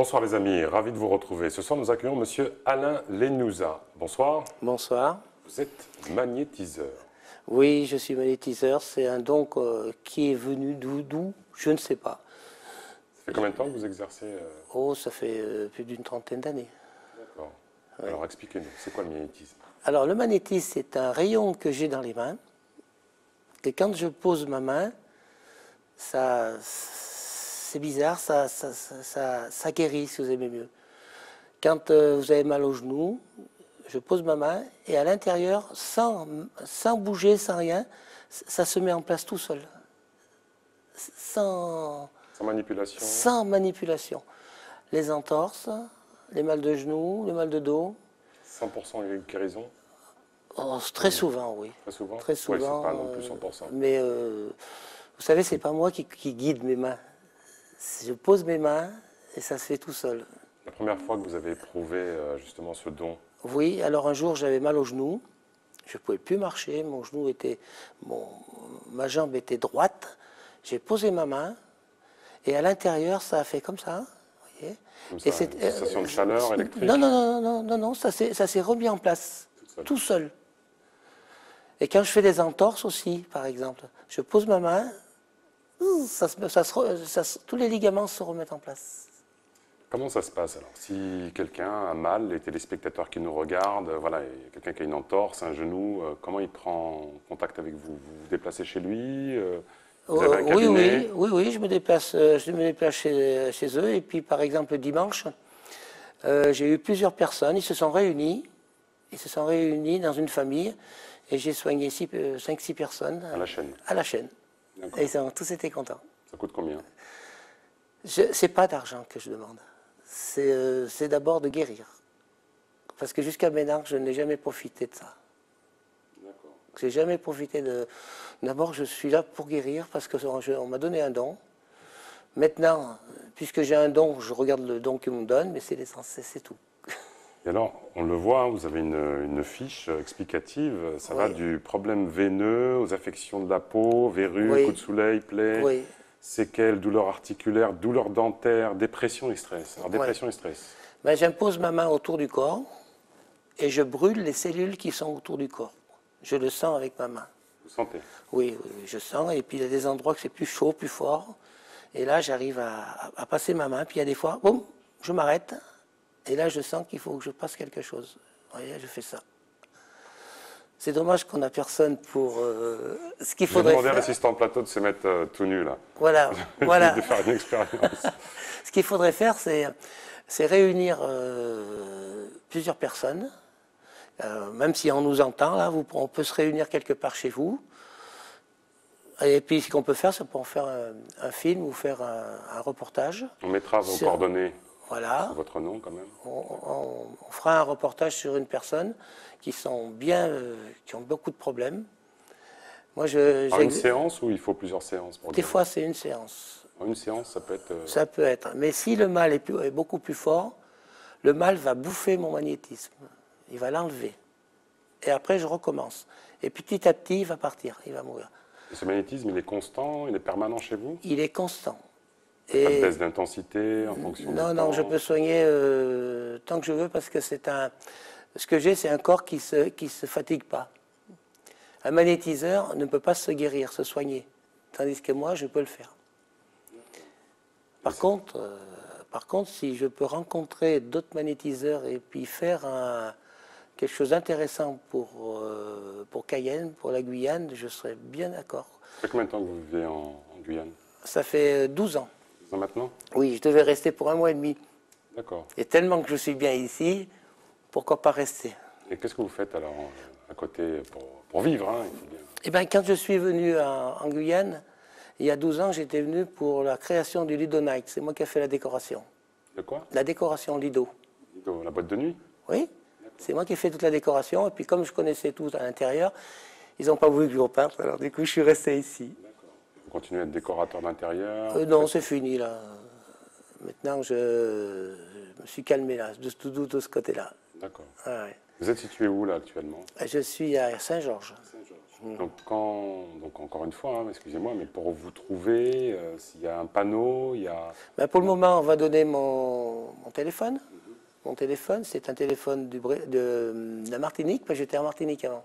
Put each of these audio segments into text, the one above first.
Bonsoir les amis, ravi de vous retrouver. Ce soir nous accueillons Monsieur Alain Lenouza. Bonsoir. Bonsoir. Vous êtes magnétiseur. Oui, je suis magnétiseur. C'est un don qui est venu d'où je ne sais pas. Ça fait combien de temps que vous exercez Oh, ça fait plus d'une trentaine d'années. D'accord. Oui. Alors expliquez-nous, c'est quoi le magnétisme? Alors le magnétisme, c'est un rayon que j'ai dans les mains. Et quand je pose ma main, c'est bizarre, ça guérit, si vous aimez mieux. Quand vous avez mal au genou, je pose ma main et à l'intérieur, sans bouger, sans rien, ça se met en place tout seul. Sans manipulation. Sans manipulation. Les entorses, les mal de genoux, les mal de dos. 100% guérison? Oh, très souvent, oui. Très souvent? Très souvent. Oui, c'est pas non plus 100%. Mais vous savez, c'est pas moi qui guide mes mains. Je pose mes mains et ça se fait tout seul. La première fois que vous avez éprouvé justement ce don? Oui, alors un jour j'avais mal au genou. Je ne pouvais plus marcher, mon genou était, ma jambe était droite. J'ai posé ma main et à l'intérieur ça a fait comme ça. Vous voyez, comme ça, une sensation de chaleur électrique? Non, ça s'est remis en place, tout seul. Et quand je fais des entorses aussi, par exemple, je pose ma main, tous les ligaments se remettent en place. Comment ça se passe alors? Si quelqu'un a mal, les téléspectateurs qui nous regardent, voilà, quelqu'un qui a une entorse, un genou, comment il prend contact avec vous? Vous vous déplacez chez lui? Vous avez un cabinet? Oui, je me déplace chez eux. Et puis, par exemple, dimanche, j'ai eu plusieurs personnes, ils se sont réunis dans une famille, et j'ai soigné 5-6 personnes. À la chaîne? À la chaîne. Et ils ont tous été contents. Ça coûte combien? C'est pas d'argent que je demande. C'est d'abord de guérir. Parce que jusqu'à maintenant, je n'ai jamais profité de ça. D'accord. J'ai jamais profité de... D'abord, je suis là pour guérir parce qu'on m'a donné un don. Maintenant, puisque j'ai un don, je regarde le don qu'ils me donnent, mais c'est l'essentiel, c'est tout. Et alors, on le voit, vous avez une fiche explicative. Ça va du problème veineux aux affections de la peau, verrues, coups de soleil, plaies, séquelles, douleurs articulaires, douleurs dentaires, dépression et stress. Alors, dépression et stress. Ben, j'impose ma main autour du corps et je brûle les cellules qui sont autour du corps. Je le sens avec ma main. Vous sentez? Oui, je sens. Et puis, il y a des endroits que c'est plus chaud, plus fort. Et là, j'arrive à passer ma main. Puis, il y a des fois, boum, je m'arrête. Et là, je sens qu'il faut que je passe quelque chose. Vous voyez, je fais ça. C'est dommage qu'on n'a personne pour ce qu'il faudrait faire. Je vais demander à l'assistant plateau de se mettre tout nu, là. Voilà. De faire une expérience. Ce qu'il faudrait faire, c'est réunir plusieurs personnes. Même si on nous entend, là, on peut se réunir quelque part chez vous. Et puis, ce qu'on peut faire, c'est pour faire un film ou faire un reportage. On mettra vos coordonnées. Voilà. C'est votre nom quand même. On fera un reportage sur une personne qui ont beaucoup de problèmes. Moi, une séance ou il faut plusieurs séances pour Des fois, c'est une séance. Une séance, ça peut être... Ça peut être. Mais si le mal est beaucoup plus fort, le mal va bouffer mon magnétisme. Il va l'enlever. Et après, je recommence. Et petit à petit, il va partir, il va mourir. Et ce magnétisme, il est constant, il est permanent chez vous? Il est constant. Pas de baisse d'intensité en fonction du temps? Non, je peux soigner tant que je veux parce que ce que j'ai, c'est un corps qui se fatigue pas. Un magnétiseur ne peut pas se guérir, se soigner. Tandis que moi, je peux le faire. Par contre, si je peux rencontrer d'autres magnétiseurs et puis faire quelque chose d'intéressant pour Cayenne, pour la Guyane, je serais bien d'accord. Ça fait combien de temps que vous vivez en Guyane? Ça fait 12 ans. Maintenant? Oui, je devais rester pour 1 mois et demi. D'accord. Et tellement que je suis bien ici, pourquoi pas rester? Et qu'est-ce que vous faites alors à côté pour vivre, hein, il faut bien... Eh bien, quand je suis venu en Guyane, il y a 12 ans, j'étais venu pour la création du Lido Night. C'est moi qui ai fait la décoration. De quoi? La décoration Lido. Lido, la boîte de nuit? Oui, c'est moi qui ai fait toute la décoration. Et puis comme je connaissais tout à l'intérieur, ils n'ont pas voulu que je reparte. Alors du coup, je suis resté ici. Vous continuez à être décorateur d'intérieur? Non, c'est fini là. Maintenant, je me suis calmé là, de ce côté-là. D'accord. Ah, ouais. Vous êtes situé où là actuellement? Je suis à Saint-Georges. Saint-Georges. Donc encore une fois, hein, excusez-moi, mais pour vous trouver, s'il y a un panneau, il y a... Ben, pour le moment, on va donner mon téléphone. Mon téléphone, c'est un téléphone de la Martinique, parce que j'étais en Martinique avant.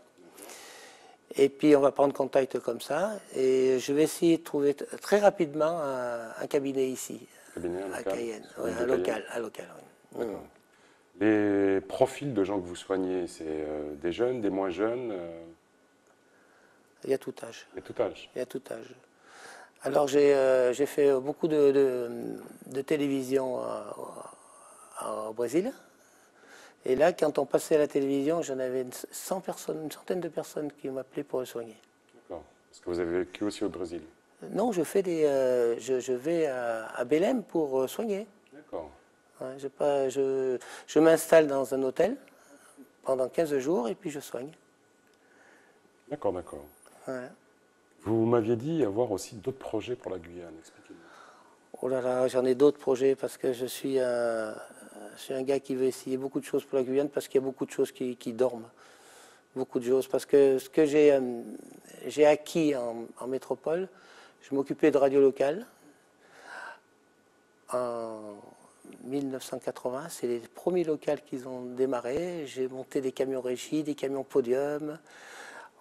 Et puis on va prendre contact comme ça, et je vais essayer de trouver très rapidement un cabinet ici, à Cayenne, ouais, un local. Oui. Les profils de gens que vous soignez, c'est des jeunes, des moins jeunes Il y a tout âge. Il y a tout âge. Il y a tout âge. Alors j'ai fait beaucoup de télévision au Brésil. Et là, quand on passait à la télévision, j'en avais une centaine de personnes qui m'appelaient pour le soigner. D'accord. Parce que vous avez vécu aussi au Brésil. Non, je vais à Belém pour soigner. D'accord. Ouais, je m'installe dans un hôtel pendant 15 jours et puis je soigne. D'accord, d'accord. Ouais. Vous m'aviez dit avoir aussi d'autres projets pour la Guyane. Expliquez-moi. Oh là là, j'en ai d'autres projets parce que je suis un gars qui veut essayer beaucoup de choses pour la Guyane parce qu'il y a beaucoup de choses qui dorment. Beaucoup de choses. Parce que ce que j'ai acquis en métropole, je m'occupais de radio locale. En 1980, c'est les premiers locales qu'ils ont démarré. J'ai monté des camions régie, des camions podium.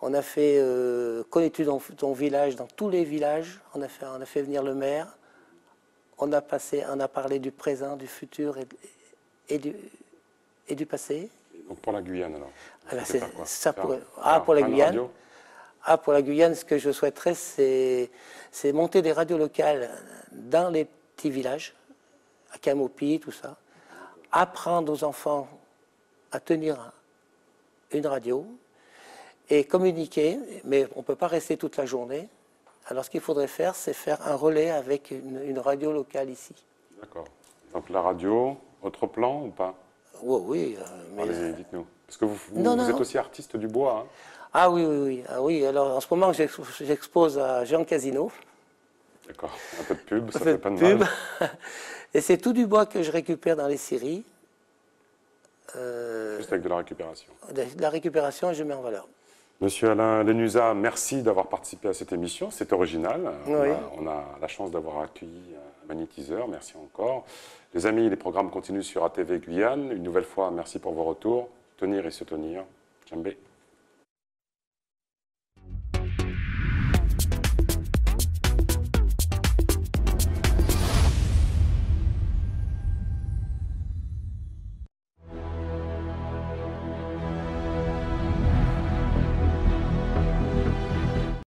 On a fait connais-tu ton village, dans tous les villages. On a fait venir le maire. On a parlé du présent, du futur et du passé. Donc pour la Guyane alors. Pour la Guyane. Pour la Guyane, ce que je souhaiterais, c'est monter des radios locales dans les petits villages, à Camopi, tout ça. Apprendre aux enfants à tenir une radio et communiquer, mais on ne peut pas rester toute la journée. Alors ce qu'il faudrait faire, c'est faire un relais avec une radio locale ici. D'accord. Donc la radio, autre plan ou pas? Oui. Allez-y, dites-nous. Parce que vous êtes aussi artiste du bois. Hein. Ah oui. Ah oui. Alors en ce moment, j'expose à Jean Casino. D'accord. Un peu de pub, ça fait pas de mal. Et c'est tout du bois que je récupère dans les scieries. Juste avec de la récupération. De la récupération et je mets en valeur. Monsieur Alain Lenuza, merci d'avoir participé à cette émission. C'est original. Oui. On a la chance d'avoir accueilli un magnétiseur. Merci encore. Les amis, les programmes continuent sur ATV Guyane. Une nouvelle fois, merci pour vos retours. Tenir et se tenir. Djembé.